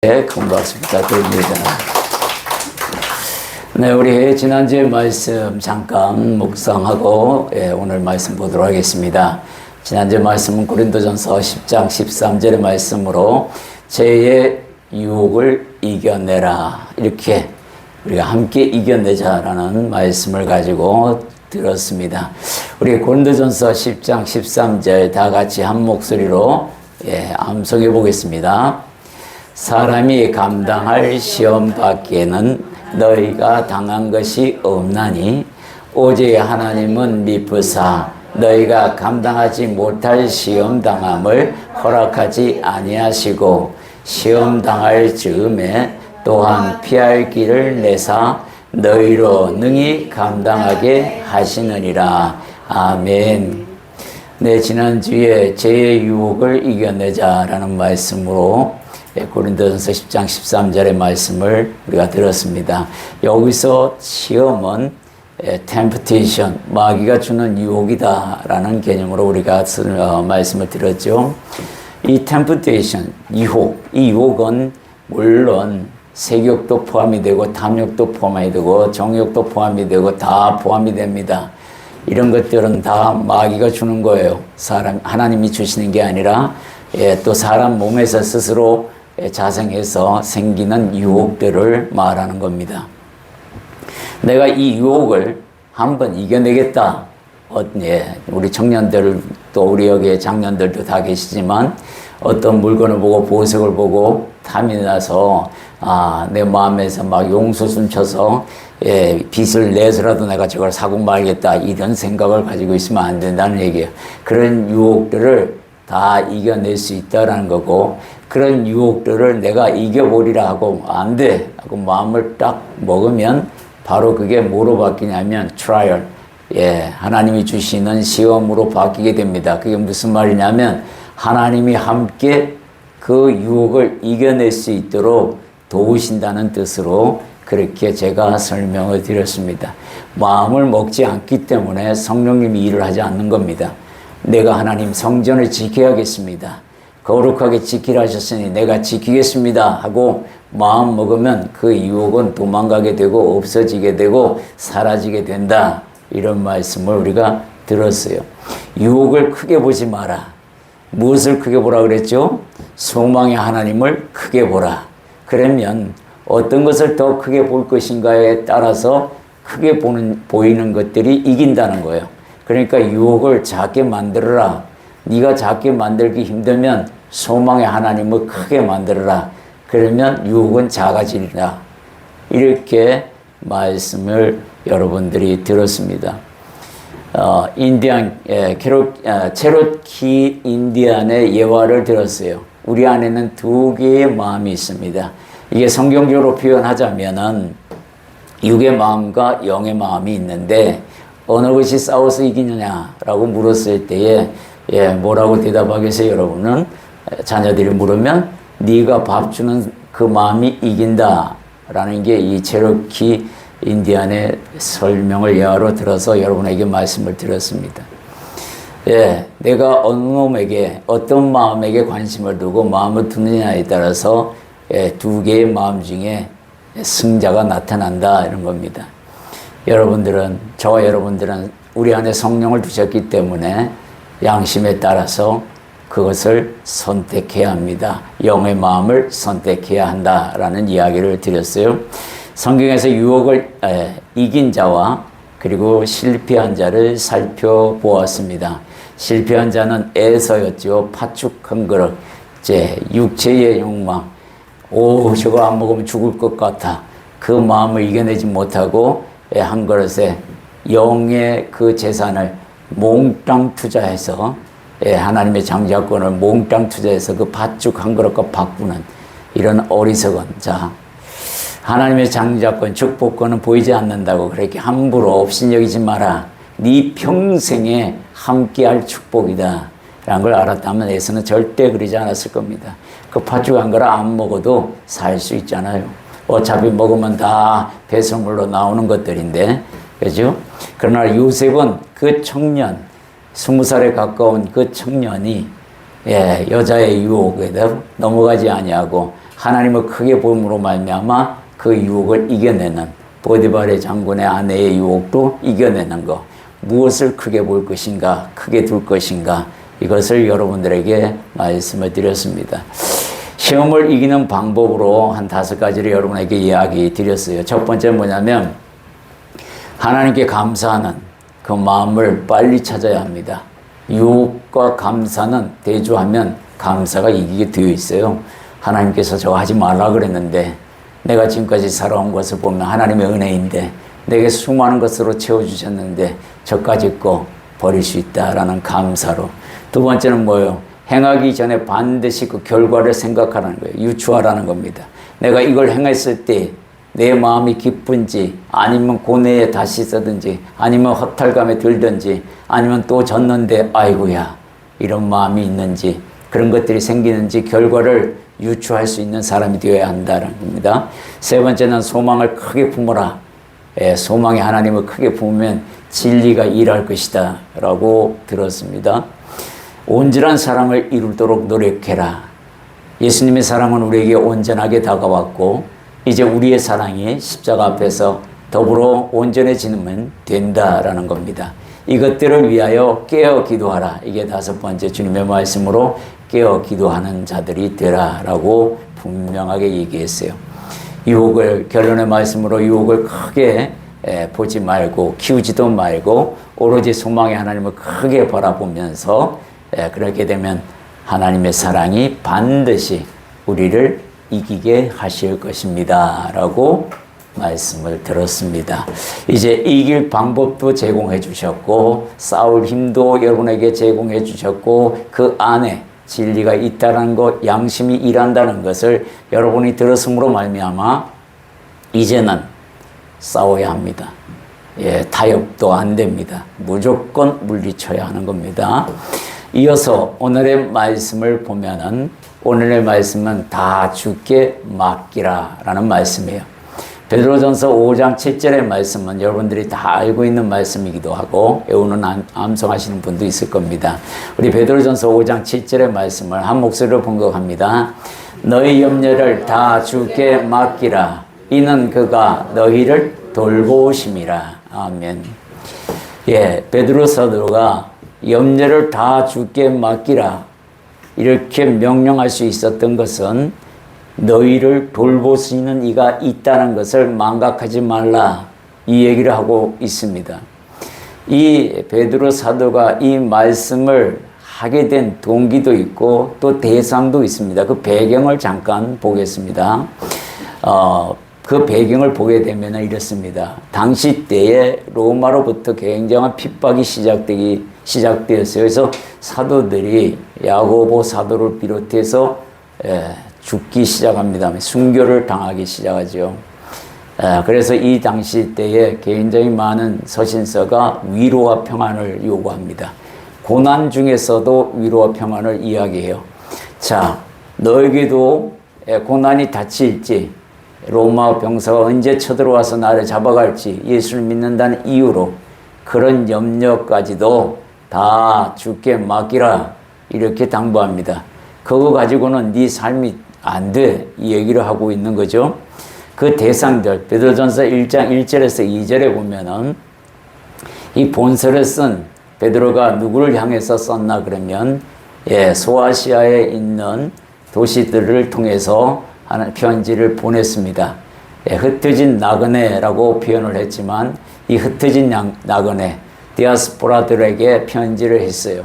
네, 큰 박수 부탁드립니다. 네, 우리 지난주에 말씀 잠깐 묵상하고 오늘 말씀 보도록 하겠습니다. 지난주 말씀은 고린도전서 10장 13절의 말씀으로 죄의 유혹을 이겨내라, 이렇게 우리가 함께 이겨내자라는 말씀을 가지고 들었습니다. 우리 고린도전서 10장 13절 다 같이 한 목소리로 암송해 보겠습니다. 사람이 감당할 시험 밖에는 너희가 당한 것이 없나니 오직 하나님은 미쁘사 너희가 감당하지 못할 시험 당함을 허락하지 아니하시고 시험 당할 즈음에 또한 피할 길을 내사 너희로 능히 감당하게 하시느니라. 아멘. 네, 지난주에 죄의 유혹을 이겨내자라는 말씀으로 고린도전서 10장 13절의 말씀을 우리가 들었습니다. 여기서 시험은 temptation, 마귀가 주는 유혹이다라는 개념으로 우리가 말씀을 들었죠. 이 temptation, 유혹, 이 유혹은 물론 색욕도 포함이 되고 탐욕도 포함이 되고 정욕도 포함이 되고 다 포함이 됩니다. 이런 것들은 다 마귀가 주는 거예요. 하나님이 주시는 게 아니라 또 사람 몸에서 스스로 자생해서 생기는 유혹들을 말하는 겁니다. 내가 이 유혹을 한번 이겨내겠다. 우리 청년들, 또 우리 여기에 장년들도 다 계시지만 어떤 물건을 보고 보석을 보고 탐이 나서 내 마음에서 막 용솟음 쳐서 빚을 내서라도 내가 저걸 사고 말겠다, 이런 생각을 가지고 있으면 안 된다는 얘기예요. 그런 유혹들을 다 이겨낼 수 있다라는 거고, 그런 유혹들을 내가 이겨보리라 하고 안 돼 하고 마음을 딱 먹으면 바로 그게 뭐로 바뀌냐면 trial, 하나님이 주시는 시험으로 바뀌게 됩니다. 그게 무슨 말이냐면 하나님이 함께 그 유혹을 이겨낼 수 있도록 도우신다는 뜻으로 그렇게 제가 설명을 드렸습니다. 마음을 먹지 않기 때문에 성령님이 일을 하지 않는 겁니다. 내가 하나님 성전을 지켜야겠습니다, 거룩하게 지키라 하셨으니 내가 지키겠습니다 하고 마음 먹으면 그 유혹은 도망가게 되고 없어지게 되고 사라지게 된다, 이런 말씀을 우리가 들었어요. 유혹을 크게 보지 마라. 무엇을 크게 보라 그랬죠? 소망의 하나님을 크게 보라. 그러면 어떤 것을 더 크게 볼 것인가에 따라서 크게 보이는 것들이 이긴다는 거예요. 그러니까 유혹을 작게 만들어라. 네가 작게 만들기 힘들면 소망의 하나님을 크게 만들어라. 그러면 유혹은 작아지리라. 이렇게 말씀을 여러분들이 들었습니다. 체로키 인디안의 예화를 들었어요. 우리 안에는 두 개의 마음이 있습니다. 이게 성경적으로 표현하자면은 육의 마음과 영의 마음이 있는데 어느 것이 싸워서 이기느냐라고 물었을 때에 뭐라고 대답하겠어요? 여러분은 자녀들이 물으면 네가 밥 주는 그 마음이 이긴다라는 게 이 체로키 인디안의 설명을 예화로 들어서 여러분에게 말씀을 드렸습니다. 내가 어느 놈에게 어떤 마음에게 관심을 두고 마음을 두느냐에 따라서 두 개의 마음 중에 승자가 나타난다, 이런 겁니다. 저와 여러분들은 우리 안에 성령을 두셨기 때문에 양심에 따라서 그것을 선택해야 합니다. 영의 마음을 선택해야 한다라는 이야기를 드렸어요. 성경에서 유혹을 이긴 자와 그리고 실패한 자를 살펴보았습니다. 실패한 자는 에서였죠. 파축한 그릇, 육체의 욕망, 저거 안 먹으면 죽을 것 같아, 그 마음을 이겨내지 못하고 한 그릇에 영의 그 재산을 몽땅 투자해서 하나님의 장자권을 몽땅 투자해서 그 팥죽 한 그릇과 바꾸는 이런 어리석은 자, 하나님의 장자권, 축복권은 보이지 않는다고 그렇게 함부로 업신여기지 마라. 네 평생에 함께할 축복이다 라는 걸 알았다면 에서는 절대 그러지 않았을 겁니다. 그 팥죽 한 그릇 안 먹어도 살 수 있잖아요. 어차피 먹으면 다 배설물로 나오는 것들인데, 그죠? 그러나 요셉은 그 청년, 20살에 가까운 그 청년이 여자의 유혹에 넘어가지 아니하고 하나님을 크게 보므로 말미암아 그 유혹을 이겨내는 보디발의 장군의 아내의 유혹도 이겨내는 것. 무엇을 크게 볼 것인가, 크게 둘 것인가, 이것을 여러분들에게 말씀을 드렸습니다. 시험을 이기는 방법으로 한 5가지를 여러분에게 이야기 드렸어요. 첫 번째는 뭐냐면 하나님께 감사하는 그 마음을 빨리 찾아야 합니다. 유혹과 감사는 대조하면 감사가 이기게 되어 있어요. 하나님께서 저거 하지 말라 그랬는데 내가 지금까지 살아온 것을 보면 하나님의 은혜인데 내게 수많은 것으로 채워주셨는데 저까지 거 버릴 수 있다라는 감사로. 두 번째는 뭐예요? 행하기 전에 반드시 그 결과를 생각하라는 거예요. 유추하라는 겁니다. 내가 이걸 행했을 때 내 마음이 기쁜지 아니면 고뇌에 다시 쓰든지 아니면 허탈감에 들든지 아니면 또 졌는데 아이고야 이런 마음이 있는지 그런 것들이 생기는지 결과를 유추할 수 있는 사람이 되어야 한다는 겁니다. 세 번째는 소망을 크게 품어라. 소망이 하나님을 크게 품으면 진리가 일할 것이다 라고 들었습니다. 온전한 사랑을 이루도록 노력해라. 예수님의 사랑은 우리에게 온전하게 다가왔고 이제 우리의 사랑이 십자가 앞에서 더불어 온전해지면 된다라는 겁니다. 이것들을 위하여 깨어 기도하라. 이게 5번째 주님의 말씀으로 깨어 기도하는 자들이 되라라고 분명하게 얘기했어요. 유혹을 결론의 말씀으로 유혹을 크게 보지 말고 키우지도 말고 오로지 소망의 하나님을 크게 바라보면서 그렇게 되면 하나님의 사랑이 반드시 우리를 이기게 하실 것입니다 라고 말씀을 들었습니다. 이제 이길 방법도 제공해 주셨고 싸울 힘도 여러분에게 제공해 주셨고 그 안에 진리가 있다는 것, 양심이 일한다는 것을 여러분이 들었으므로 말미암아 이제는 싸워야 합니다. 타협도 안 됩니다. 무조건 물리쳐야 하는 겁니다. 이어서 오늘의 말씀을 보면은 오늘의 말씀은 다 주께 맡기라 라는 말씀이에요. 베드로전서 5장 7절의 말씀은 여러분들이 다 알고 있는 말씀이기도 하고 외우는 암송하시는 분도 있을 겁니다. 우리 베드로전서 5장 7절의 말씀을 한 목소리로 번역합니다. 너희 염려를 다 주께 맡기라. 이는 그가 너희를 돌보심이라. 아멘. 베드로 사도가 염려를 다 주께 맡기라. 이렇게 명령할 수 있었던 것은 너희를 돌보시는 이가 있다는 것을 망각하지 말라. 이 얘기를 하고 있습니다. 이 베드로 사도가 이 말씀을 하게 된 동기도 있고 또 대상도 있습니다. 그 배경을 잠깐 보겠습니다. 그 배경을 보게 되면 이렇습니다. 당시 때에 로마로부터 굉장한 핍박이 시작되었어요. 그래서 사도들이 야고보 사도를 비롯해서 죽기 시작합니다. 순교를 당하기 시작하죠. 그래서 이 당시 때에 굉장히 많은 서신서가 위로와 평안을 요구합니다. 고난 중에서도 위로와 평안을 이야기해요. 자, 너에게도 고난이 닥칠지 로마 병사가 언제 쳐들어와서 나를 잡아갈지 예수를 믿는다는 이유로 그런 염려까지도 다 주께 맡기라 이렇게 당부합니다. 그거 가지고는 네 삶이 안 돼 이 얘기를 하고 있는 거죠. 그 대상들 베드로전서 1장 1절에서 2절에 보면은 이 본서를 쓴 베드로가 누구를 향해서 썼나 그러면 소아시아에 있는 도시들을 통해서 하는 편지를 보냈습니다. 흩어진 나그네라고 표현을 했지만 이 흩어진 나그네 디아스포라들에게 편지를 했어요.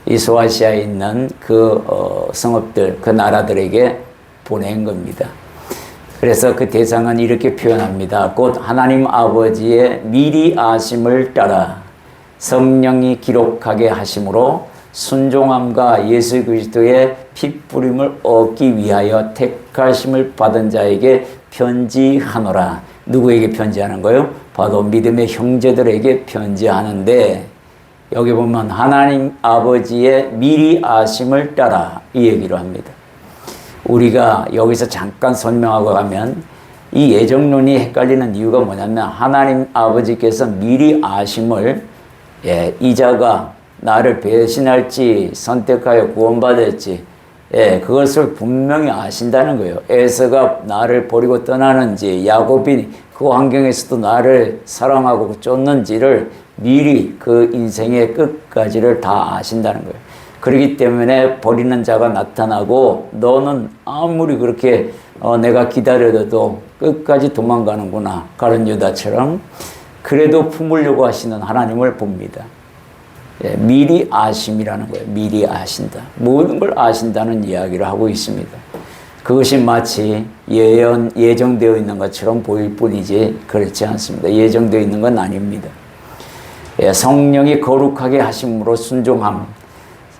이 소아시아에 있는 그 성읍들, 그 나라들에게 보낸 겁니다. 그래서 그 대상은 이렇게 표현합니다. 곧 하나님 아버지의 미리 아심을 따라 성령이 기록하게 하심으로 순종함과 예수 그리스도의 핏부림을 얻기 위하여 택하심을 받은 자에게 편지하노라. 누구에게 편지하는 거예요? 바로 믿음의 형제들에게 편지하는데 여기 보면 하나님 아버지의 미리 아심을 따라 이 얘기를 합니다. 우리가 여기서 잠깐 설명하고 가면 이 예정론이 헷갈리는 이유가 뭐냐면 하나님 아버지께서 미리 아심을 이자가 나를 배신할지 선택하여 구원받을지 예, 그것을 분명히 아신다는 거예요. 에서가 나를 버리고 떠나는지, 야곱이 그 환경에서도 나를 사랑하고 쫓는지를 미리 그 인생의 끝까지를 다 아신다는 거예요. 그렇기 때문에 버리는 자가 나타나고 너는 아무리 그렇게 내가 기다려도 끝까지 도망가는구나. 가룟 유다처럼 그래도 품으려고 하시는 하나님을 봅니다. 예, 미리 아심이라는 거예요. 미리 아신다. 모든 걸 아신다는 이야기를 하고 있습니다. 그것이 마치 예정되어 있는 것처럼 보일 뿐이지 그렇지 않습니다. 예정되어 있는 건 아닙니다. 예, 성령이 거룩하게 하심으로 순종함.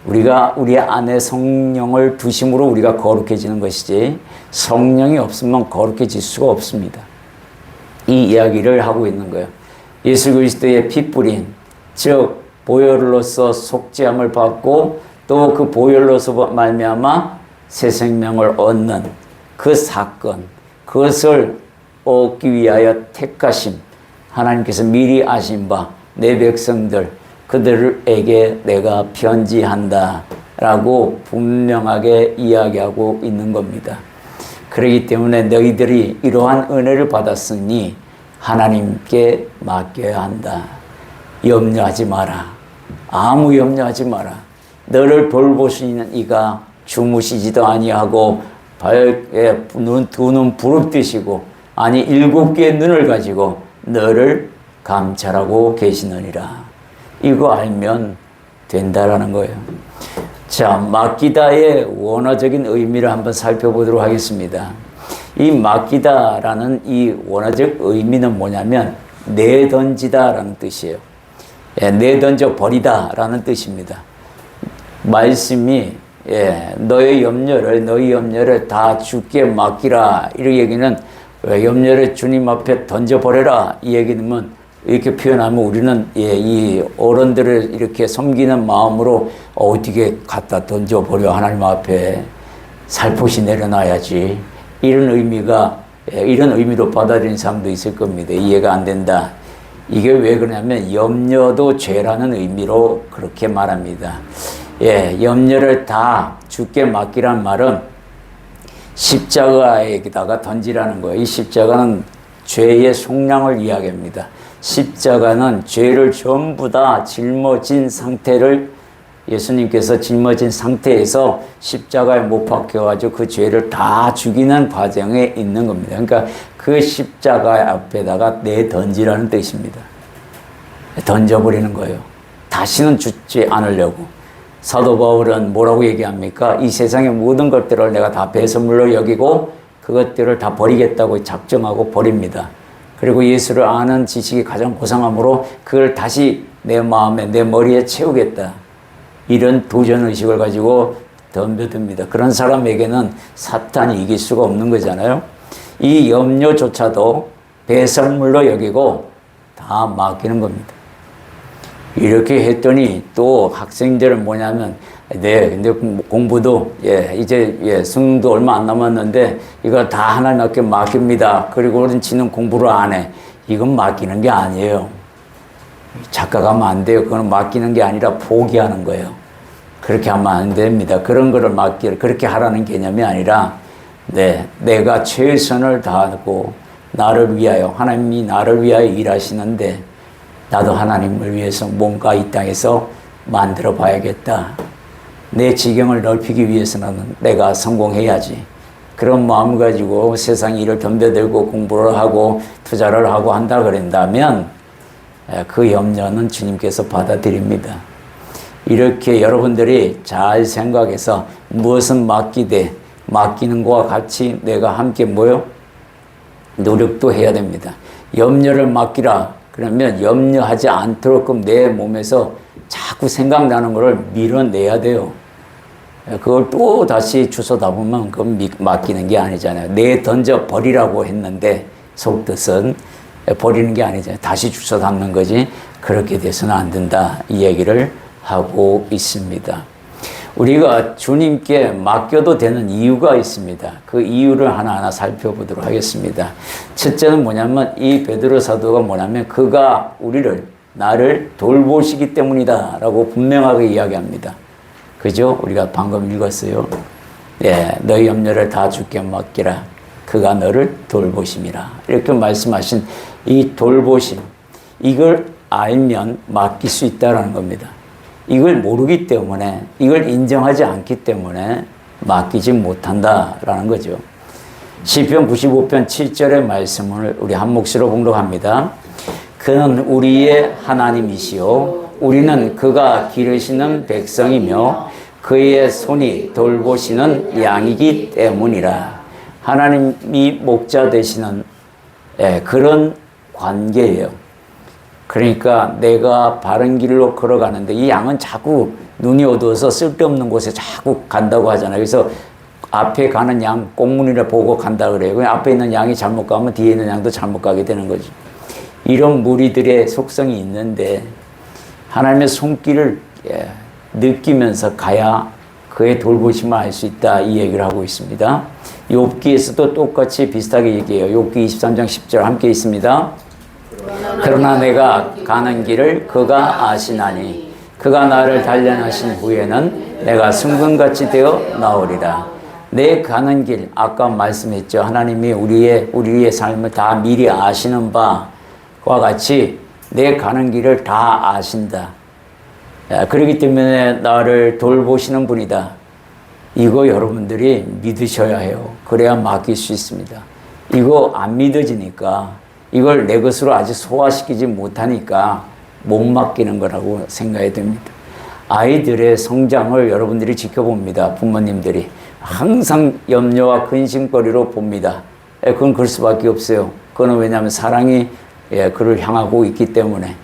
우리가 우리 안에 성령을 두심으로 우리가 거룩해지는 것이지 성령이 없으면 거룩해질 수가 없습니다. 이 이야기를 하고 있는 거예요. 예수 그리스도의 핏뿌림, 즉 보혈로서 속죄함을 받고 또 그 보혈로서 말미암아 새 생명을 얻는 그 사건, 그것을 얻기 위하여 택하심, 하나님께서 미리 아신 바 내 백성들 그들에게 내가 편지한다 라고 분명하게 이야기하고 있는 겁니다. 그렇기 때문에 너희들이 이러한 은혜를 받았으니 하나님께 맡겨야 한다. 염려하지 마라. 아무 염려하지 마라. 너를 돌보시는 이가 주무시지도 아니하고 두 눈 부릅뜨시고 아니 7개의 눈을 가지고 너를 감찰하고 계시느니라. 이거 알면 된다라는 거예요. 자, 맡기다의 원어적인 의미를 한번 살펴보도록 하겠습니다. 이 맡기다라는 이 원어적 의미는 뭐냐면 내던지다라는 뜻이에요. 예, 내던져 버리다라는 뜻입니다. 말씀이 너희 염려를 다 주께 맡기라. 이 얘기는 염려를 주님 앞에 던져버려라. 이 얘기는 이렇게 표현하면 우리는 이 어른들을 이렇게 섬기는 마음으로 어떻게 갖다 던져버려. 하나님 앞에 살포시 내려놔야지. 이런 의미로 받아들이는 사람도 있을 겁니다. 이해가 안 된다. 이게 왜 그러냐면 염려도 죄라는 의미로 그렇게 말합니다. 예, 염려를 다 주께 맡기란 말은 십자가에다가 던지라는 거예요. 이 십자가는 죄의 속량을 이야기합니다. 십자가는 죄를 전부 다 짊어진 상태를 예수님께서 짊어진 상태에서 십자가에 못 박혀가지고 그 죄를 다 죽이는 과정에 있는 겁니다. 그러니까 그 십자가 앞에다가 내던지라는 뜻입니다. 던져버리는 거예요. 다시는 죽지 않으려고. 사도 바울은 뭐라고 얘기합니까? 이 세상의 모든 것들을 내가 다 배설물로 여기고 그것들을 다 버리겠다고 작정하고 버립니다. 그리고 예수를 아는 지식이 가장 고상함으로 그걸 다시 내 마음에 내 머리에 채우겠다. 이런 도전의식을 가지고 덤벼듭니다. 그런 사람에게는 사탄이 이길 수가 없는 거잖아요. 이 염려조차도 배설물로 여기고 다 맡기는 겁니다. 이렇게 했더니 또 학생들은 뭐냐면 근데 공부도 이제 수능도 얼마 안 남았는데 이거 다 하나님 앞에 맡깁니다. 그리고 우리는 지는 공부를 안 해. 이건 맡기는 게 아니에요. 착각하면 안 돼요. 그건 맡기는 게 아니라 포기하는 거예요. 그렇게 하면 안 됩니다. 그런 거를 그렇게 하라는 개념이 아니라 내가 최선을 다하고 나를 위하여 하나님이 나를 위하여 일하시는데 나도 하나님을 위해서 뭔가 이 땅에서 만들어 봐야겠다. 내 지경을 넓히기 위해서는 내가 성공해야지. 그런 마음을 가지고 세상 일을 덤벼들고 공부를 하고 투자를 하고 한다 그런다면 그 염려는 주님께서 받아들입니다. 이렇게 여러분들이 잘 생각해서 무엇은 맡기는 것과 같이 내가 함께 노력도 해야 됩니다. 염려를 맡기라. 그러면 염려하지 않도록 내 몸에서 자꾸 생각나는 것을 밀어내야 돼요. 그걸 또 다시 주워 담으면 그건 맡기는 게 아니잖아요. 던져 버리라고 했는데 속뜻은 버리는 게 아니잖아요. 다시 주워 담는 거지. 그렇게 돼서는 안 된다. 이 얘기를 하고 있습니다. 우리가 주님께 맡겨도 되는 이유가 있습니다. 그 이유를 하나하나 살펴보도록 하겠습니다. 첫째는 뭐냐면 이 베드로 사도가 뭐냐면 그가 나를 돌보시기 때문이다 라고 분명하게 이야기합니다. 그죠? 우리가 방금 읽었어요. 너희 염려를 다 주께 맡기라. 그가 너를 돌보심이라. 이렇게 말씀하신 이 돌보심, 이걸 알면 맡길 수 있다는 겁니다. 이걸 모르기 때문에, 이걸 인정하지 않기 때문에 맡기지 못한다라는 거죠. 시편 95편 7절의 말씀을 우리 한 몫으로 봉독합니다. 그는 우리의 하나님이시요 우리는 그가 기르시는 백성이며 그의 손이 돌보시는 양이기 때문이라. 하나님이 목자 되시는 그런 관계예요. 그러니까 내가 바른 길로 걸어가는데 이 양은 자꾸 눈이 어두워서 쓸데없는 곳에 자꾸 간다고 하잖아요. 그래서 앞에 가는 양 꽁무니를 보고 간다 그래요. 그냥 앞에 있는 양이 잘못 가면 뒤에 있는 양도 잘못 가게 되는 거죠. 이런 무리들의 속성이 있는데 하나님의 손길을 느끼면서 가야 그의 돌보심을 알 수 있다, 이 얘기를 하고 있습니다. 욥기에서도 똑같이 비슷하게 얘기해요. 욥기 23장 10절 함께 있습니다. 그러나 내가 가는 길을 그가 아시나니 그가 나를 단련하신 후에는 내가 순금같이 되어 나오리라. 내 가는 길, 아까 말씀했죠. 하나님이 우리의 삶을 다 미리 아시는 바와 같이 내 가는 길을 다 아신다. 그렇기 때문에 나를 돌보시는 분이다. 이거 여러분들이 믿으셔야 해요. 그래야 맡길 수 있습니다. 이거 안 믿어지니까, 이걸 내 것으로 아직 소화시키지 못하니까 못 맡기는 거라고 생각이 됩니다. 아이들의 성장을 여러분들이 지켜봅니다. 부모님들이 항상 염려와 근심거리로 봅니다. 그건 그럴 수밖에 없어요. 그건 왜냐하면 사랑이 그를 향하고 있기 때문에.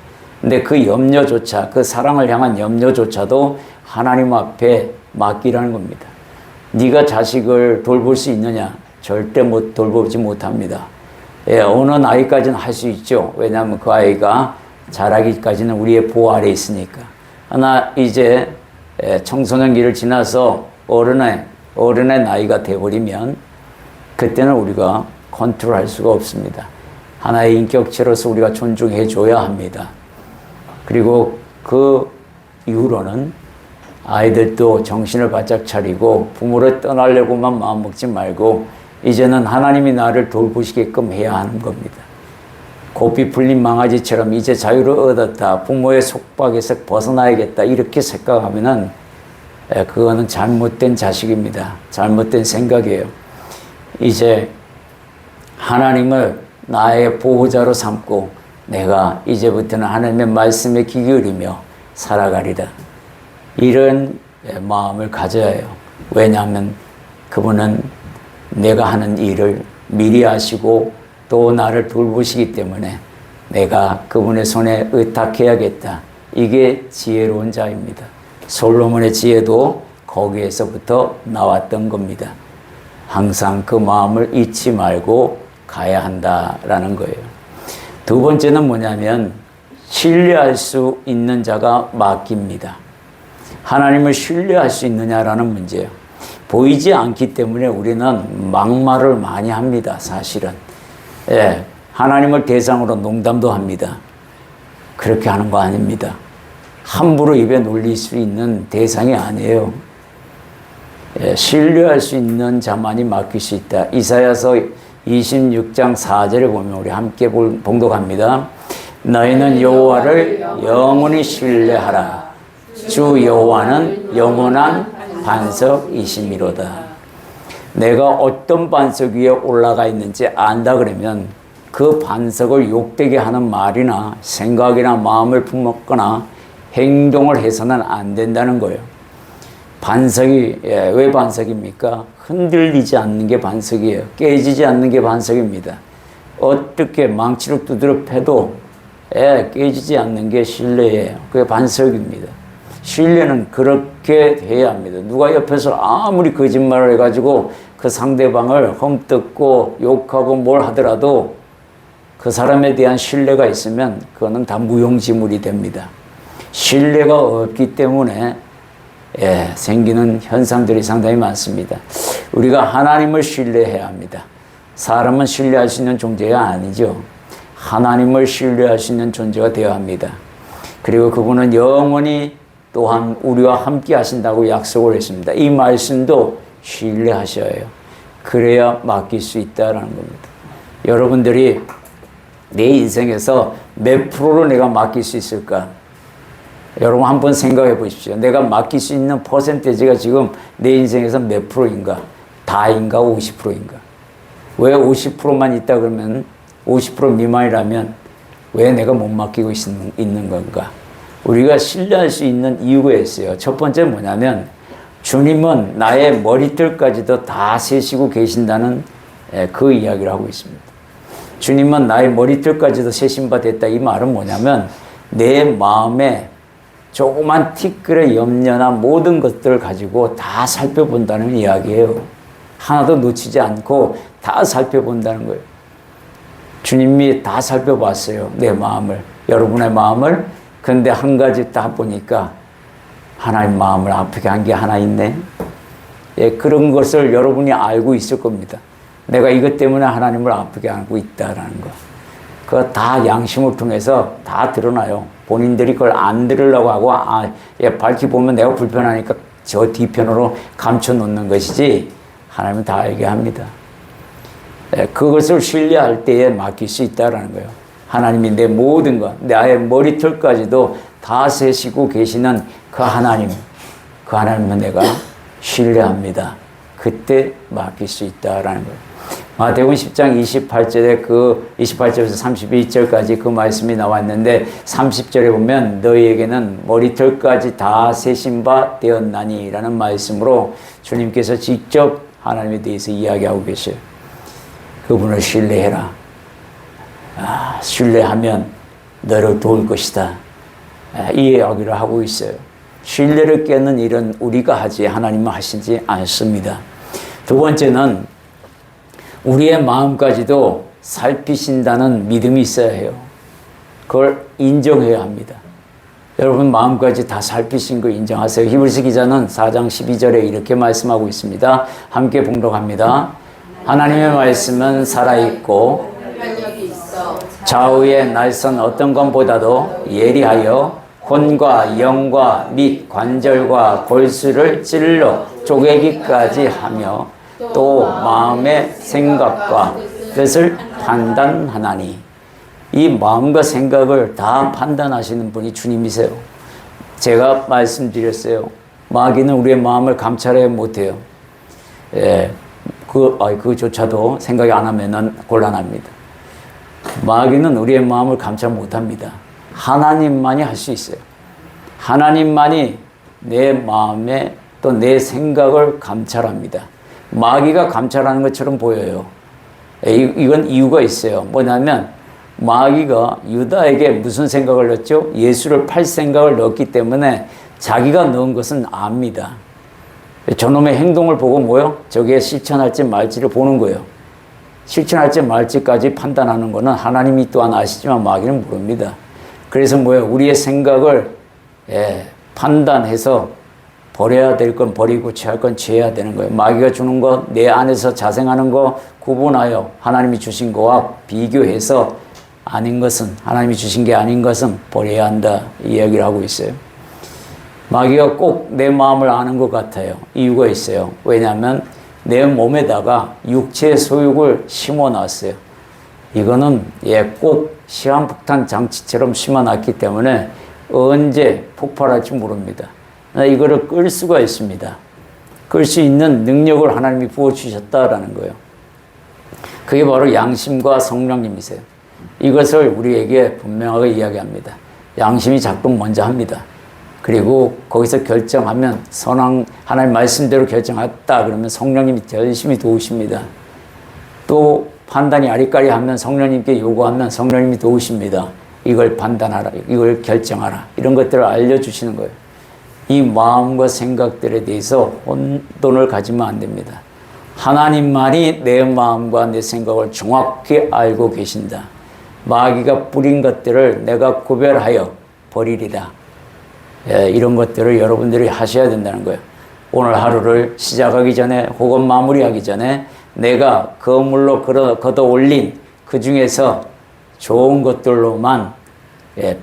근데 그 염려조차, 그 사랑을 향한 염려조차도 하나님 앞에 맡기라는 겁니다. 네가 자식을 돌볼 수 있느냐? 절대 돌보지 못합니다. 어느 나이까지는 할 수 있죠. 왜냐하면 그 아이가 자라기까지는 우리의 보호 아래 있으니까. 하나 이제 청소년기를 지나서 어른의 나이가 돼버리면 그때는 우리가 컨트롤할 수가 없습니다. 하나의 인격체로서 우리가 존중해 줘야 합니다. 그리고 그 이후로는 아이들도 정신을 바짝 차리고 부모를 떠나려고만 마음먹지 말고 이제는 하나님이 나를 돌보시게끔 해야 하는 겁니다. 고삐 풀린 망아지처럼 이제 자유를 얻었다, 부모의 속박에서 벗어나야겠다, 이렇게 생각하면은 그거는 잘못된 자식입니다. 잘못된 생각이에요. 이제 하나님을 나의 보호자로 삼고 내가 이제부터는 하나님의 말씀에 귀 기울이며 살아가리라. 이런 마음을 가져야 해요. 왜냐하면 그분은 내가 하는 일을 미리 아시고 또 나를 돌보시기 때문에 내가 그분의 손에 의탁해야겠다. 이게 지혜로운 자입니다. 솔로몬의 지혜도 거기에서부터 나왔던 겁니다. 항상 그 마음을 잊지 말고 가야 한다라는 거예요. 두 번째는 뭐냐면 신뢰할 수 있는 자가 맡깁니다. 하나님을 신뢰할 수 있느냐라는 문제예요. 보이지 않기 때문에 우리는 막말을 많이 합니다. 사실은. 하나님을 대상으로 농담도 합니다. 그렇게 하는 거 아닙니다. 함부로 입에 놀릴 수 있는 대상이 아니에요. 신뢰할 수 있는 자만이 맡길 수 있다. 이사야서 26장 4절에 보면 우리 함께 봉독합니다. 너희는 여호와를 영원히 신뢰하라. 주 여호와는 영원한 반석이시미로다. 내가 어떤 반석 위에 올라가 있는지 안다 그러면 그 반석을 욕되게 하는 말이나 생각이나 마음을 품었거나 행동을 해서는 안 된다는 거예요. 반석이 왜 반석입니까? 흔들리지 않는 게 반석이에요. 깨지지 않는 게 반석입니다. 어떻게 망치로 두드려 패도 깨지지 않는 게 신뢰예요. 그게 반석입니다. 신뢰는 그렇게 해야 합니다. 누가 옆에서 아무리 거짓말을 해가지고 그 상대방을 험뜯고 욕하고 뭘 하더라도 그 사람에 대한 신뢰가 있으면 그거는 다 무용지물이 됩니다. 신뢰가 없기 때문에 생기는 현상들이 상당히 많습니다. 우리가 하나님을 신뢰해야 합니다. 사람은 신뢰할 수 있는 존재가 아니죠. 하나님을 신뢰할 수 있는 존재가 되어야 합니다. 그리고 그분은 영원히 또한 우리와 함께 하신다고 약속을 했습니다. 이 말씀도 신뢰하셔야 해요. 그래야 맡길 수 있다라는 겁니다. 여러분들이 내 인생에서 몇 프로를 내가 맡길 수 있을까? 여러분 한번 생각해 보십시오. 내가 맡길 수 있는 퍼센테이지가 지금 내 인생에서 몇 프로인가? 다인가 50%인가? 왜 50%만 있다 그러면 50% 미만이라면 왜 내가 못 맡기고 있는 건가? 우리가 신뢰할 수 있는 이유가 있어요. 첫 번째 뭐냐면 주님은 나의 머리털까지도 다 세시고 계신다는 그 이야기를 하고 있습니다. 주님은 나의 머리털까지도 세신 바 됐다. 이 말은 뭐냐면 내 마음에 조그만 티끌의 염려나 모든 것들을 가지고 다 살펴본다는 이야기예요. 하나도 놓치지 않고 다 살펴본다는 거예요. 주님이 다 살펴봤어요. 내 마음을, 여러분의 마음을. 근데 한 가지 딱 보니까 하나님 마음을 아프게 한 게 하나 있네. 예, 그런 것을 여러분이 알고 있을 겁니다. 내가 이것 때문에 하나님을 아프게 하고 있다라는 거. 그거 다 양심을 통해서 다 드러나요. 본인들이 그걸 안 들으려고 하고, 밝히 보면 내가 불편하니까 저 뒤편으로 감춰놓는 것이지, 하나님은 다 알게 합니다. 그것을 신뢰할 때에 맡길 수 있다라는 거예요. 하나님이 내 모든 것, 나의 머리털까지도 다 세시고 계시는 그 하나님은 내가 신뢰합니다. 그때 맡길 수 있다라는 거예요. 마태복음 10장 28절에 28절에서 31절까지 그 말씀이 나왔는데 30절에 보면 너희에게는 머리털까지 다 세신 바 되었나니 라는 말씀으로 주님께서 직접 하나님에 대해서 이야기하고 계셔요. 그분을 신뢰해라. 신뢰하면 너를 도울 것이다. 이 이야기를 하고 있어요. 신뢰를 깨는 일은 우리가 하지 하나님은 하시지 않습니다. 두 번째는 우리의 마음까지도 살피신다는 믿음이 있어야 해요. 그걸 인정해야 합니다. 여러분 마음까지 다 살피신 거 인정하세요. 히브리서 기자는 4장 12절에 이렇게 말씀하고 있습니다. 함께 봉독합니다. 하나님의 말씀은 살아있고 좌우의 날선 어떤 것보다도 예리하여 혼과 영과 및 관절과 골수를 찔러 쪼개기까지 하며 또 마음의 생각과 뜻을 판단하나니. 이 마음과 생각을 다 판단하시는 분이 주님이세요. 제가 말씀드렸어요. 마귀는 우리의 마음을 감찰해 못해요. 그조차도 생각이 안 하면 곤란합니다. 마귀는 우리의 마음을 감찰 못합니다. 하나님만이 할 수 있어요. 하나님만이 내 마음에 또 내 생각을 감찰합니다. 마귀가 감찰하는 것처럼 보여요. 이건 이유가 있어요. 뭐냐면 마귀가 유다에게 무슨 생각을 넣었죠? 예수를 팔 생각을 넣었기 때문에 자기가 넣은 것은 압니다. 저놈의 행동을 보고 뭐요? 저게 실천할지 말지를 보는 거예요. 실천할지 말지까지 판단하는 것은 하나님이 또한 아시지만 마귀는 모릅니다. 그래서 뭐예요? 우리의 생각을 판단해서 버려야 될 건 버리고 취할 건 취해야 되는 거예요. 마귀가 주는 거, 내 안에서 자생하는 거 구분하여 하나님이 주신 거와 비교해서 아닌 것은, 하나님이 주신 게 아닌 것은 버려야 한다. 이 이야기를 하고 있어요. 마귀가 꼭 내 마음을 아는 것 같아요. 이유가 있어요. 왜냐하면 내 몸에다가 육체의 소욕을 심어놨어요. 이거는 꼭 시한폭탄 장치처럼 심어놨기 때문에 언제 폭발할지 모릅니다. 이거를 끌 수가 있습니다. 끌 수 있는 능력을 하나님이 부어주셨다라는 거예요. 그게 바로 양심과 성령님이세요. 이것을 우리에게 분명하게 이야기합니다. 양심이 작동 먼저 합니다. 그리고 거기서 결정하면 선한 하나님 말씀대로 결정했다 그러면 성령님이 열심히 도우십니다. 또 판단이 아리까리하면 성령님께 요구하면 성령님이 도우십니다. 이걸 판단하라, 이걸 결정하라, 이런 것들을 알려주시는 거예요. 이 마음과 생각들에 대해서 혼돈을 가지면 안 됩니다. 하나님만이 내 마음과 내 생각을 정확히 알고 계신다. 마귀가 뿌린 것들을 내가 구별하여 버리리라. 이런 것들을 여러분들이 하셔야 된다는 거예요. 오늘 하루를 시작하기 전에 혹은 마무리하기 전에 내가 거물로 걷어 올린 그 중에서 좋은 것들로만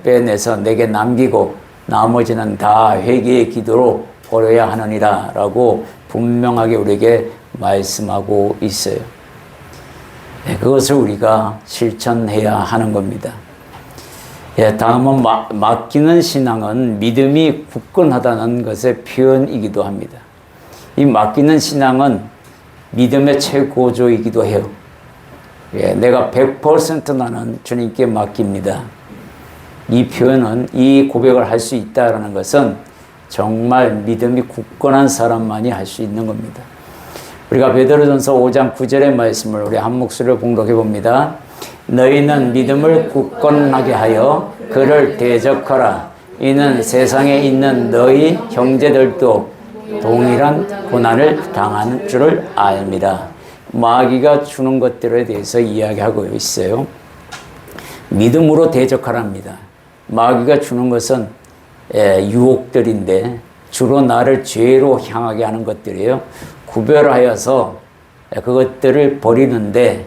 빼내서 내게 남기고 나머지는 다 회개의 기도로 버려야 하느니라 라고 분명하게 우리에게 말씀하고 있어요. 그것을 우리가 실천해야 하는 겁니다. 다음은 맡기는 신앙은 믿음이 굳건하다는 것의 표현이기도 합니다. 이 맡기는 신앙은 믿음의 최고조이기도 해요. 내가 100% 나는 주님께 맡깁니다. 이 표현은, 이 고백을 할 수 있다는 것은 정말 믿음이 굳건한 사람만이 할 수 있는 겁니다. 우리가 베드로전서 5장 9절의 말씀을 우리 한 목소리로 봉독해 봅니다. 너희는 믿음을 굳건하게 하여 그를 대적하라. 이는 세상에 있는 너희 형제들도 동일한 고난을 당하는 줄을 압니다. 마귀가 주는 것들에 대해서 이야기하고 있어요. 믿음으로 대적하랍니다. 마귀가 주는 것은 유혹들인데 주로 나를 죄로 향하게 하는 것들이에요. 구별하여서 그것들을 버리는데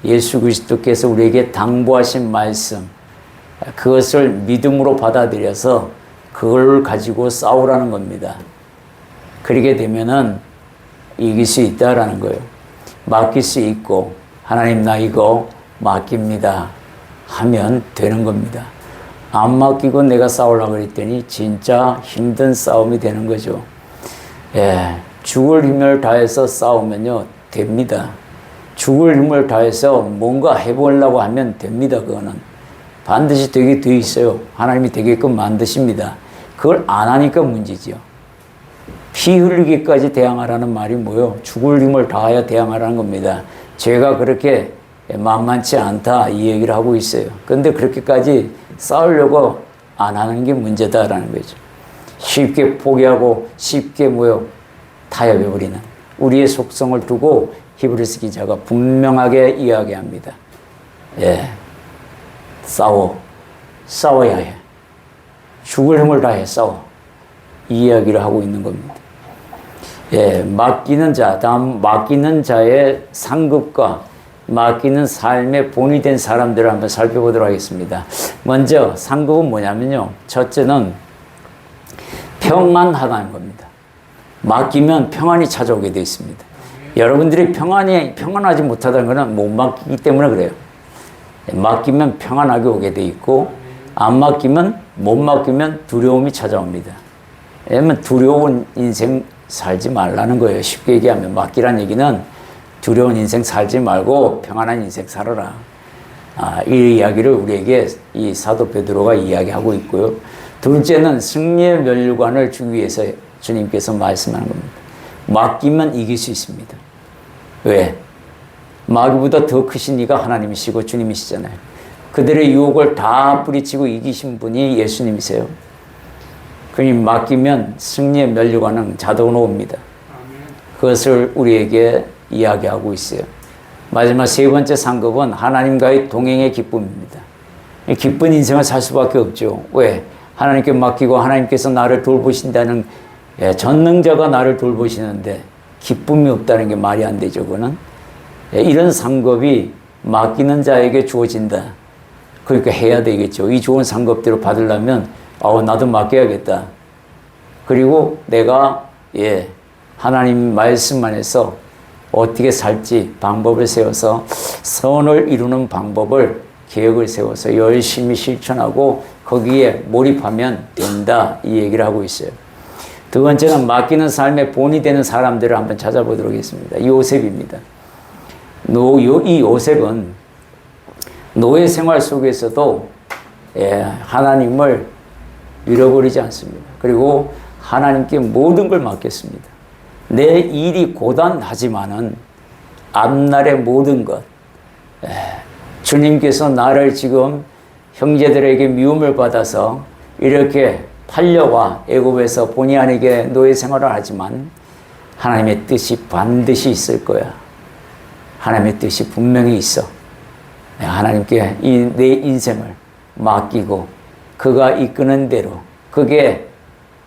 예수 그리스도께서 우리에게 당부하신 말씀, 그것을 믿음으로 받아들여서 그걸 가지고 싸우라는 겁니다. 그렇게 되면은 이길 수 있다라는 거예요. 맡길 수 있고, 하나님 나 이거 맡깁니다 하면 되는 겁니다. 안 맡기고 내가 싸우려고 그랬더니 진짜 힘든 싸움이 되는 거죠. 죽을 힘을 다해서 싸우면요, 됩니다. 죽을 힘을 다해서 뭔가 해보려고 하면 됩니다. 그거는 반드시 되게 돼 있어요. 하나님이 되게끔 만드십니다. 그걸 안 하니까 문제지요. 피 흘리기까지 대항하라는 말이 뭐예요? 죽을 힘을 다하여 대항하라는 겁니다. 죄가 그렇게 만만치 않다 이 얘기를 하고 있어요. 그런데 그렇게까지 싸우려고 안 하는 게 문제다라는 거죠. 쉽게 포기하고 쉽게 타협해버리는 우리의 속성을 두고 히브리서 기자가 분명하게 이야기합니다. 싸워야 해. 죽을 힘을 다해 싸워. 이 이야기를 하고 있는 겁니다. 맡기는 자, 다음 맡기는 자의 상급과 맡기는 삶의 본이 된 사람들을 한번 살펴보도록 하겠습니다. 먼저 상급은 뭐냐면요. 첫째는 평안하다는 겁니다. 맡기면 평안이 찾아오게 되어 있습니다. 여러분들이 평안하지 못하다는 것은 못 맡기기 때문에 그래요. 맡기면 평안하게 오게 돼 있고, 안 맡기면, 못 맡기면 두려움이 찾아옵니다. 왜냐면 두려운 인생 살지 말라는 거예요. 쉽게 얘기하면 맡기란 얘기는 두려운 인생 살지 말고 평안한 인생 살아라. 이 이야기를 우리에게 이 사도 베드로가 이야기하고 있고요. 둘째는 승리의 면류관을 주기 위해서 주님께서 말씀하는 겁니다. 맡기면 이길 수 있습니다. 왜? 마귀보다 더 크신 이가 하나님이시고 주님이시잖아요. 그들의 유혹을 다 뿌리치고 이기신 분이 예수님이세요. 그러니 맡기면 승리의 면류관은 자동으로 옵니다. 그것을 우리에게 이야기하고 있어요. 마지막 세 번째 상급은 하나님과의 동행의 기쁨입니다. 기쁜 인생을 살 수밖에 없죠. 왜? 하나님께 맡기고 하나님께서 나를 돌보신다는, 전능자가 나를 돌보시는데 기쁨이 없다는 게 말이 안 되죠. 그거는 이런 상급이 맡기는 자에게 주어진다. 그러니까 해야 되겠죠. 이 좋은 상급대로 받으려면 나도 맡겨야겠다. 그리고 내가 하나님 말씀 안에서 어떻게 살지 방법을 세워서 선을 이루는 방법을 계획을 세워서 열심히 실천하고 거기에 몰입하면 된다. 이 얘기를 하고 있어요. 두 번째는 맡기는 삶의 본이 되는 사람들을 한번 찾아보도록 하겠습니다. 요셉입니다. 이 요셉은 노예 생활 속에서도 하나님을 잃어버리지 않습니다. 그리고 하나님께 모든 걸 맡겼습니다. 내 일이 고단하지만은 앞날의 모든 것, 주님께서 나를 지금 형제들에게 미움을 받아서 이렇게 팔려와 애굽에서 본의 아니게 노예 생활을 하지만 하나님의 뜻이 반드시 있을 거야. 하나님의 뜻이 분명히 있어. 하나님께 내 인생을 맡기고 그가 이끄는 대로, 그게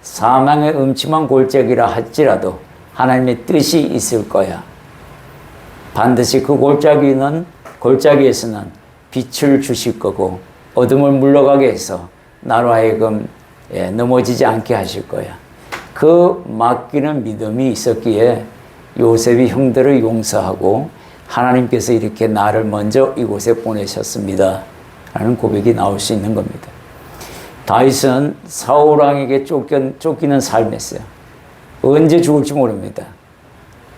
사망의 음침한 골짜기라 할지라도 하나님의 뜻이 있을 거야. 반드시 그 골짜기에서는 빛을 주실 거고 어둠을 물러가게 해서 나로 하여금 넘어지지 않게 하실 거야. 그 맡기는 믿음이 있었기에 요셉이 형들을 용서하고 하나님께서 이렇게 나를 먼저 이곳에 보내셨습니다 라는 고백이 나올 수 있는 겁니다. 다윗은 사울왕에게 쫓기는 삶이었어요. 언제 죽을지 모릅니다.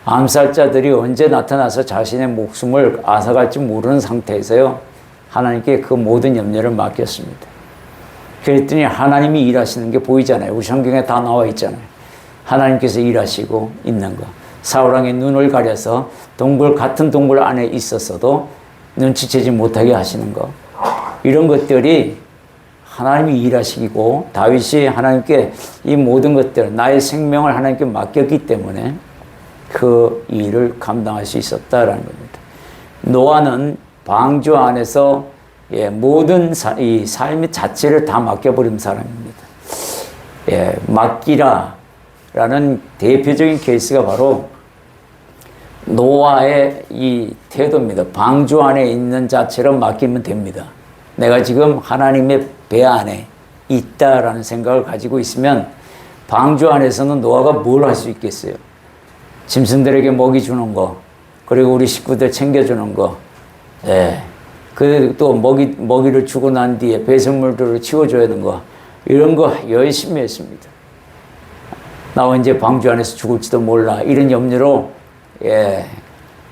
암살자들이 언제 나타나서 자신의 목숨을 앗아갈지 모르는 상태에서요, 하나님께 그 모든 염려를 맡겼습니다. 그랬더니 하나님이 일하시는 게 보이잖아요. 우리 성경에 다 나와 있잖아요. 하나님께서 일하시고 있는 거. 사울왕의 눈을 가려서 같은 동굴 안에 있었어도 눈치채지 못하게 하시는 거. 이런 것들이 하나님이 일하시고 다윗이 하나님께 이 모든 것들, 나의 생명을 하나님께 맡겼기 때문에 그 일을 감당할 수 있었다라는 겁니다. 노아는 방주 안에서 모든 이 삶의 자체를 다 맡겨버린 사람입니다. 맡기라라는 대표적인 케이스가 바로 노아의 이 태도입니다. 방주 안에 있는 자체를 맡기면 됩니다. 내가 지금 하나님의 배 안에 있다라는 생각을 가지고 있으면 방주 안에서는 노아가 뭘 할 수 있겠어요? 짐승들에게 먹이 주는 거, 그리고 우리 식구들 챙겨주는 거, 또 먹이를 주고 난 뒤에 배설물들을 치워줘야 하는 거, 이런 거 열심히 했습니다. 나 언제 방주 안에서 죽을지도 몰라, 이런 염려로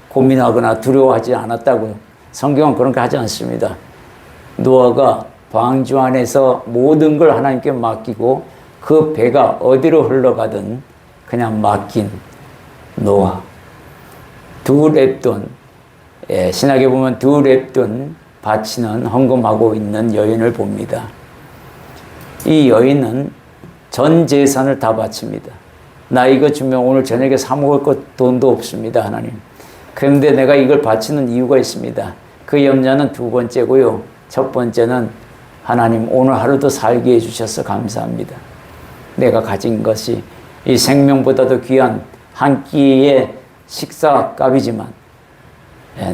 고민하거나 두려워하지 않았다고. 성경은 그렇게 하지 않습니다. 노아가 방주 안에서 모든 걸 하나님께 맡기고 그 배가 어디로 흘러가든 그냥 맡긴 노아. 두 랩돈, 신학에 보면 두 랩돈 바치는 헌금하고 있는 여인을 봅니다. 이 여인은 전 재산을 다 바칩니다. 나 이거 주면 오늘 저녁에 사 먹을 돈도 없습니다, 하나님. 그런데 내가 이걸 바치는 이유가 있습니다. 그 염려는 두 번째고요. 첫 번째는 하나님 오늘 하루도 살게 해주셔서 감사합니다. 내가 가진 것이 이 생명보다도 귀한 한 끼의 식사값이지만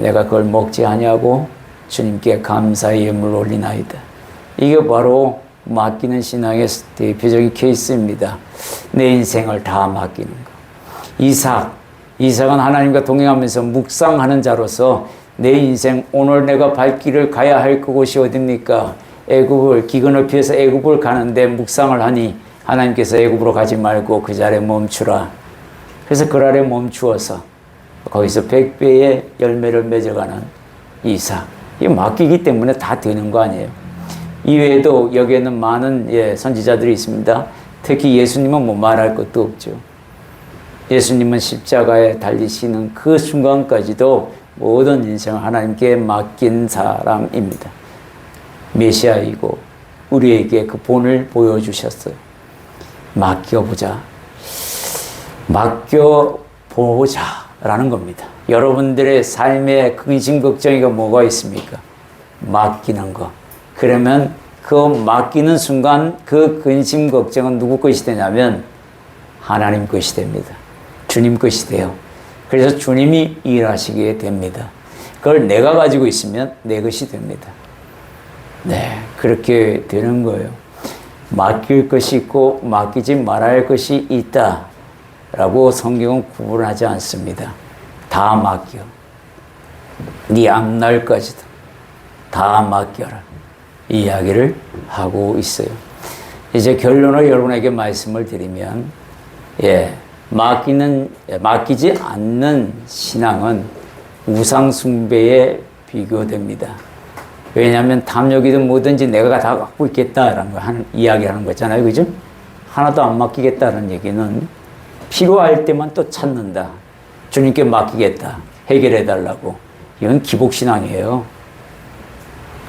내가 그걸 먹지 아니하고 주님께 감사의 예물을 올리나이다. 이게 바로 맡기는 신앙의 대표적인 케이스입니다. 내 인생을 다 맡기는 거. 이삭은 하나님과 동행하면서 묵상하는 자로서 내 인생 오늘 내가 발길을 가야 할 그곳이 어딥니까? 기근을 피해서 애굽을 가는데 묵상을 하니 하나님께서 애굽으로 가지 말고 그 자리에 멈추라. 그래서 그 자리에 멈추어서 거기서 100배의 열매를 맺어가는 이삭. 이게 맡기기 때문에 다 되는 거 아니에요. 이외에도 여기에는 많은 선지자들이 있습니다. 특히 예수님은 뭐 말할 것도 없죠. 예수님은 십자가에 달리시는 그 순간까지도 모든 인생을 하나님께 맡긴 사람입니다. 메시아이고 우리에게 그 본을 보여주셨어요. 맡겨보자. 맡겨보자라는 겁니다. 여러분들의 삶에 근심 걱정이 뭐가 있습니까? 맡기는 거. 그러면 그 맡기는 순간 그 근심 걱정은 누구 것이 되냐면 하나님 것이 됩니다. 주님 것이 돼요. 그래서 주님이 일하시게 됩니다. 그걸 내가 가지고 있으면 내 것이 됩니다. 그렇게 되는 거예요. 맡길 것이 있고 맡기지 말아야 할 것이 있다라고 성경은 구분하지 않습니다. 다 맡겨. 네 앞날까지도 다 맡겨라. 이 이야기를 하고 있어요. 이제 결론을 여러분에게 말씀을 드리면, 맡기지 않는 신앙은 우상숭배에 비교됩니다. 왜냐하면 탐욕이든 뭐든지 내가 다 갖고 있겠다라는 거 이야기하는 거잖아요. 그죠? 하나도 안 맡기겠다는 얘기는 필요할 때만 또 찾는다. 주님께 맡기겠다. 해결해달라고. 이건 기복신앙이에요.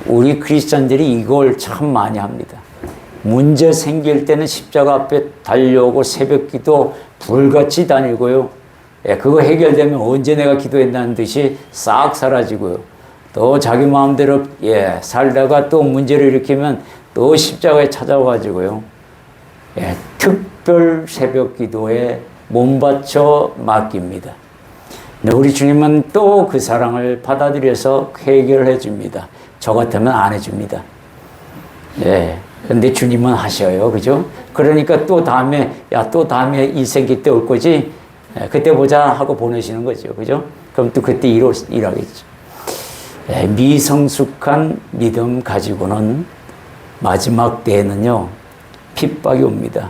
우리 크리스찬들이 이걸 참 많이 합니다. 문제 생길 때는 십자가 앞에 달려오고 새벽기도 불같이 다니고요. 그거 해결되면 언제 내가 기도했다는 듯이 싹 사라지고요. 또 자기 마음대로 살다가 또 문제를 일으키면 또 십자가에 찾아와가지고요. 특별 새벽기도에 몸바쳐 맡깁니다. 우리 주님은 또 그 사랑을 받아들여서 해결해 줍니다. 저 같으면 안 해줍니다. 근데 주님은 하셔요. 그죠? 그러니까 또 다음에 일 생길 때 올 거지? 그때 보자 하고 보내시는 거죠. 그죠? 그럼 또 그때 일하겠죠. 미성숙한 믿음 가지고는 마지막 때에는요, 핍박이 옵니다.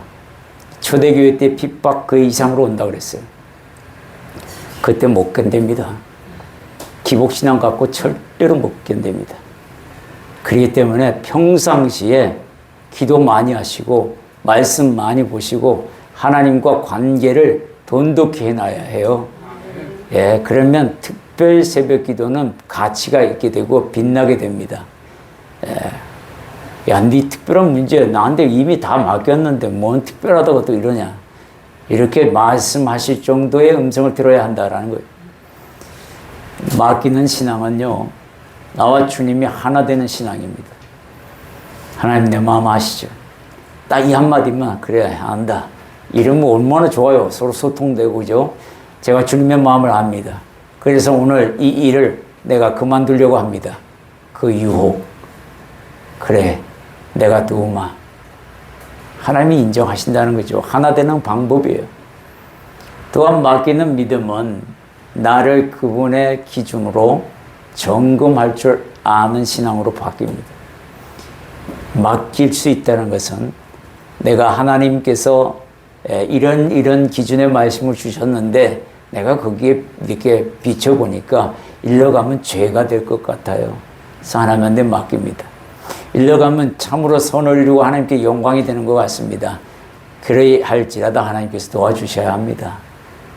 초대교회 때 핍박 그 이상으로 온다고 그랬어요. 그때 못 견딥니다. 기복신앙 갖고 절대로 못 견딥니다. 그렇기 때문에 평상시에 기도 많이 하시고 말씀 많이 보시고 하나님과 관계를 돈독히 해놔야 해요. 예, 그러면 특별 새벽 기도는 가치가 있게 되고 빛나게 됩니다. 야, 네 특별한 문제 나한테 이미 다 맡겼는데 뭔 특별하다고 또 이러냐. 이렇게 말씀하실 정도의 음성을 들어야 한다라는 거예요. 맡기는 신앙은요, 나와 주님이 하나 되는 신앙입니다. 하나님 내 마음 아시죠? 딱 이 한마디만 그래야 한다. 이러면 얼마나 좋아요. 서로 소통되고, 그죠? 제가 주님의 마음을 압니다. 그래서 오늘 이 일을 내가 그만두려고 합니다. 그 유혹. 그래, 내가 도우마. 하나님이 인정하신다는 거죠. 하나 되는 방법이에요. 또한 맡기는 믿음은 나를 그분의 기준으로 점검할 줄 아는 신앙으로 바뀝니다. 맡길 수 있다는 것은 내가 하나님께서 이런 기준의 말씀을 주셨는데 내가 거기에 이렇게 비춰보니까 일러가면 죄가 될 것 같아요. 그래서 하나님한테 맡깁니다. 일러가면 참으로 선을 이루고 하나님께 영광이 되는 것 같습니다. 그래야 할지라도 하나님께서 도와주셔야 합니다.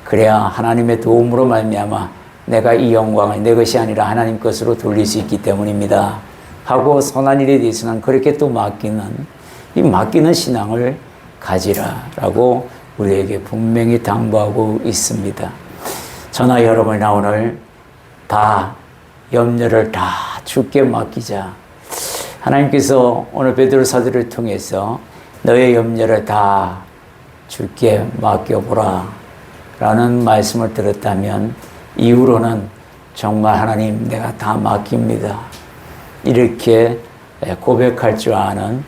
그래야 하나님의 도움으로 말미암아 내가 이 영광을 내 것이 아니라 하나님 것으로 돌릴 수 있기 때문입니다. 하고 선한 일에 대해서는 그렇게 또 맡기는 신앙을 가지라라고 우리에게 분명히 당부하고 있습니다. 저나 여러분이나 오늘 다 염려를 다 주께 맡기자. 하나님께서 오늘 베드로 사도를 통해서 너의 염려를 다 주께 맡겨보라 라는 말씀을 들었다면 이후로는 정말 하나님 내가 다 맡깁니다. 이렇게 고백할 줄 아는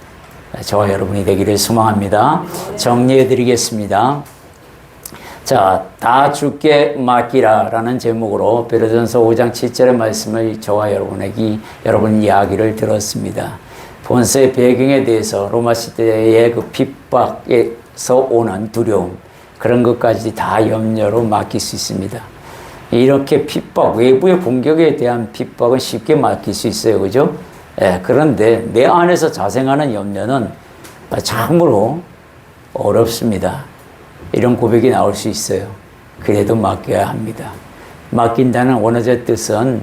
저와 여러분이 되기를 소망합니다. 정리해 드리겠습니다. 자, 다 주께 맡기라 라는 제목으로 베드로전서 5장 7절의 말씀을 저와 여러분 이야기를 들었습니다. 본서의 배경에 대해서 로마 시대의 그 핍박에서 오는 두려움, 그런 것까지 다 염려로 맡길 수 있습니다. 이렇게 핍박, 외부의 공격에 대한 핍박은 쉽게 맡길 수 있어요. 그죠? 그런데 내 안에서 자생하는 염려는 참으로 어렵습니다. 이런 고백이 나올 수 있어요. 그래도 맡겨야 합니다. 맡긴다는 원어적 뜻은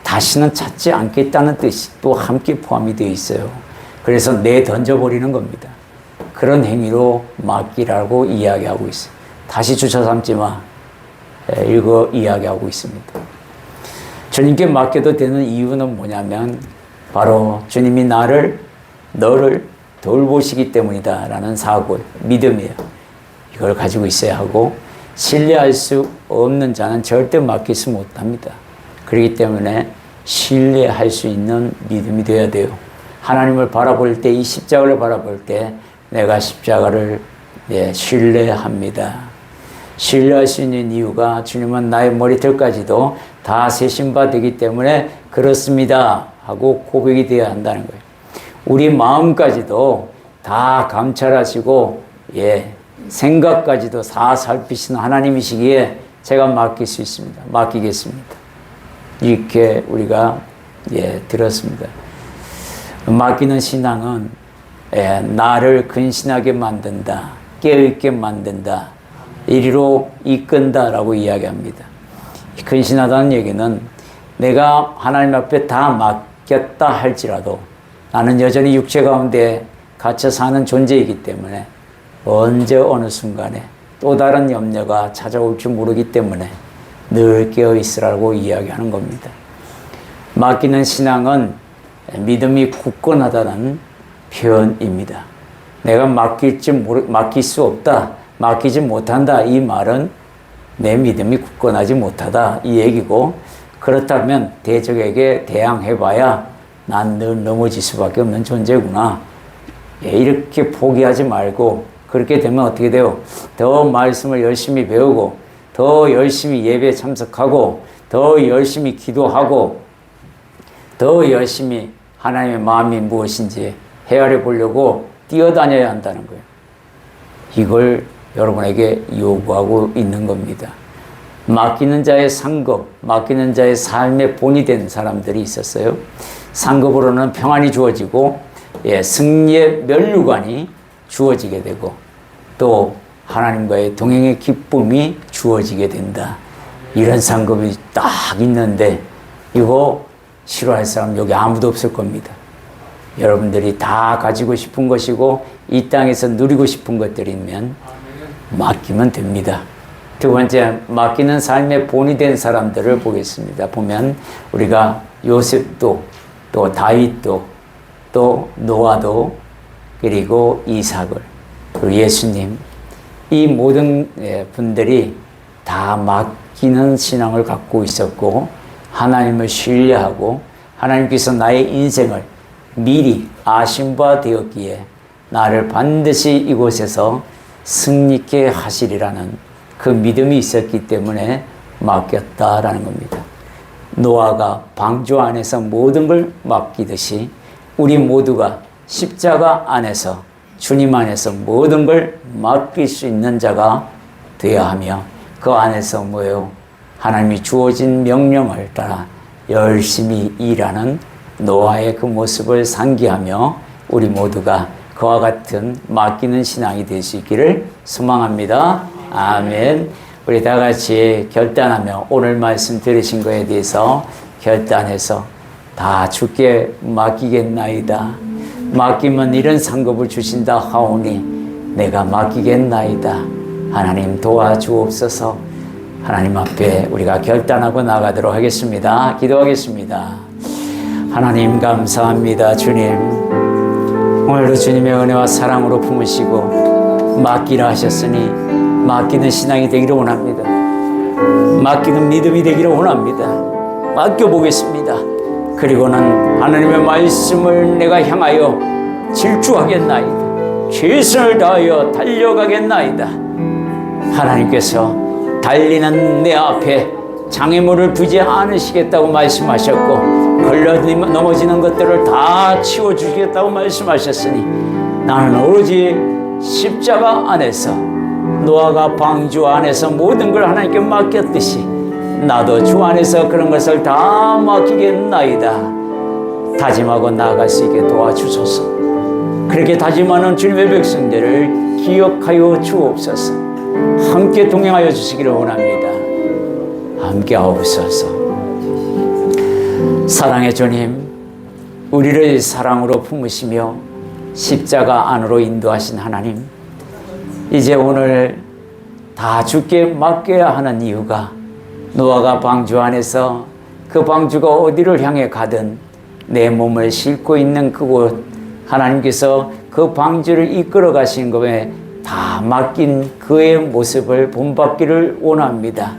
다시는 찾지 않겠다는 뜻이 또 함께 포함이 되어 있어요. 그래서 던져버리는 겁니다. 그런 행위로 맡기라고 이야기하고 있어요. 다시 주워 삼지 마. 이거 이야기하고 있습니다. 주님께 맡겨도 되는 이유는 뭐냐면 바로 주님이 너를 돌보시기 때문이다 라는 사고예요. 믿음이에요. 이걸 가지고 있어야 하고 신뢰할 수 없는 자는 절대 맡기지 못합니다. 그렇기 때문에 신뢰할 수 있는 믿음이 되어야 돼요. 하나님을 바라볼 때, 이 십자가를 바라볼 때 내가 십자가를 신뢰합니다. 신뢰할 수 있는 이유가 주님은 나의 머리털까지도 다 세신 바 되기 때문에 그렇습니다 하고 고백이 되어야 한다는 거예요. 우리 마음까지도 다 감찰하시고 생각까지도 다 살피시는 하나님이시기에 제가 맡기겠습니다. 이렇게 우리가 들었습니다. 맡기는 신앙은 나를 근신하게 만든다, 깨어있게 만든다, 이리로 이끈다라고 이야기합니다. 근신하다는 얘기는 내가 하나님 앞에 다 맡겼다 할지라도 나는 여전히 육체 가운데 갇혀 사는 존재이기 때문에 언제 어느 순간에 또 다른 염려가 찾아올지 모르기 때문에 늘 깨어있으라고 이야기하는 겁니다. 맡기는 신앙은 믿음이 굳건하다는 표현입니다. 내가 맡길 수 없다, 맡기지 못한다, 이 말은 내 믿음이 굳건하지 못하다 이 얘기고, 그렇다면 대적에게 대항해봐야 난 늘 넘어질 수밖에 없는 존재구나, 이렇게 포기하지 말고, 그렇게 되면 어떻게 돼요? 더 말씀을 열심히 배우고, 더 열심히 예배에 참석하고, 더 열심히 기도하고, 더 열심히 하나님의 마음이 무엇인지 헤아려 보려고 뛰어다녀야 한다는 거예요. 이걸 여러분에게 요구하고 있는 겁니다. 맡기는 자의 상급, 맡기는 자의 삶의 본이 된 사람들이 있었어요. 상급으로는 평안이 주어지고, 승리의 면류관이 주어지게 되고, 또 하나님과의 동행의 기쁨이 주어지게 된다. 이런 상급이 딱 있는데 이거 싫어할 사람 여기 아무도 없을 겁니다. 여러분들이 다 가지고 싶은 것이고 이 땅에서 누리고 싶은 것들이면 맡기면 됩니다. 두 번째, 맡기는 삶의 본이 된 사람들을 보겠습니다. 보면 우리가 요셉도, 또 다윗도, 또 노아도, 그리고 이삭을, 그리고 예수님, 이 모든 분들이 다 맡기는 신앙을 갖고 있었고, 하나님을 신뢰하고 하나님께서 나의 인생을 미리 아신 바 되었기에 나를 반드시 이곳에서 승리케 하시리라는 그 믿음이 있었기 때문에 맡겼다라는 겁니다. 노아가 방주 안에서 모든 걸 맡기듯이 우리 모두가 십자가 안에서, 주님 안에서 모든 걸 맡길 수 있는 자가 되어야 하며, 그 안에서 뭐예요? 하나님이 주어진 명령을 따라 열심히 일하는 노아의 그 모습을 상기하며 우리 모두가 그와 같은 맡기는 신앙이 될 수 있기를 소망합니다. 아멘. 우리 다 같이 결단하며 오늘 말씀 들으신 거에 대해서 결단해서 다 주께 맡기겠나이다. 맡기면 이런 상급을 주신다 하오니 내가 맡기겠나이다. 하나님 도와주옵소서. 하나님 앞에 우리가 결단하고 나가도록 하겠습니다. 기도하겠습니다. 하나님 감사합니다. 주님, 오늘도 주님의 은혜와 사랑으로 품으시고 맡기라 하셨으니 맡기는 신앙이 되기를 원합니다. 맡기는 믿음이 되기를 원합니다. 맡겨보겠습니다. 그리고는 하나님의 말씀을 내가 향하여 질주하겠나이다. 최선을 다하여 달려가겠나이다. 하나님께서 달리는 내 앞에 장애물을 두지 않으시겠다고 말씀하셨고, 걸려 넘어지는 것들을 다 치워주시겠다고 말씀하셨으니 나는 오로지 십자가 안에서, 노아가 방주 안에서 모든 걸 하나님께 맡겼듯이 나도 주 안에서 그런 것을 다 맡기겠나이다. 다짐하고 나아갈 수 있게 도와주소서. 그렇게 다짐하는 주님의 백성들을 기억하여 주옵소서. 함께 동행하여 주시기를 원합니다. 함께 하옵소서. 사랑의 주님, 우리를 사랑으로 품으시며 십자가 안으로 인도하신 하나님, 이제 오늘 다 주께 맡겨야 하는 이유가, 노아가 방주 안에서 그 방주가 어디를 향해 가든 내 몸을 싣고 있는 그곳, 하나님께서 그 방주를 이끌어 가신 것에 다 맡긴 그의 모습을 본받기를 원합니다.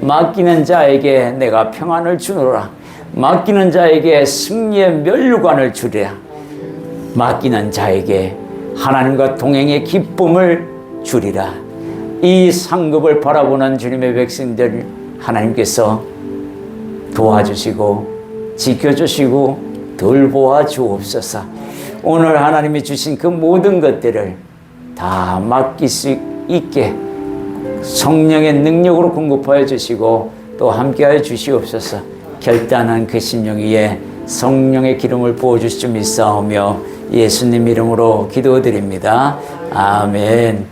맡기는 자에게 내가 평안을 주노라. 맡기는 자에게 승리의 면류관을 주리라. 맡기는 자에게 하나님과 동행의 기쁨을 주리라. 이 상급을 바라보는 주님의 백성들 하나님께서 도와주시고 지켜주시고 돌보아 주옵소서. 오늘 하나님이 주신 그 모든 것들을 다 맡길 수 있게 성령의 능력으로 공급하여 주시고 또 함께하여 주시옵소서. 결단한 그 심령 위에 성령의 기름을 부어주실 줄 믿사오며 예수님 이름으로 기도드립니다. 아멘.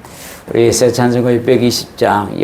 우리 에사야 찬송가 620장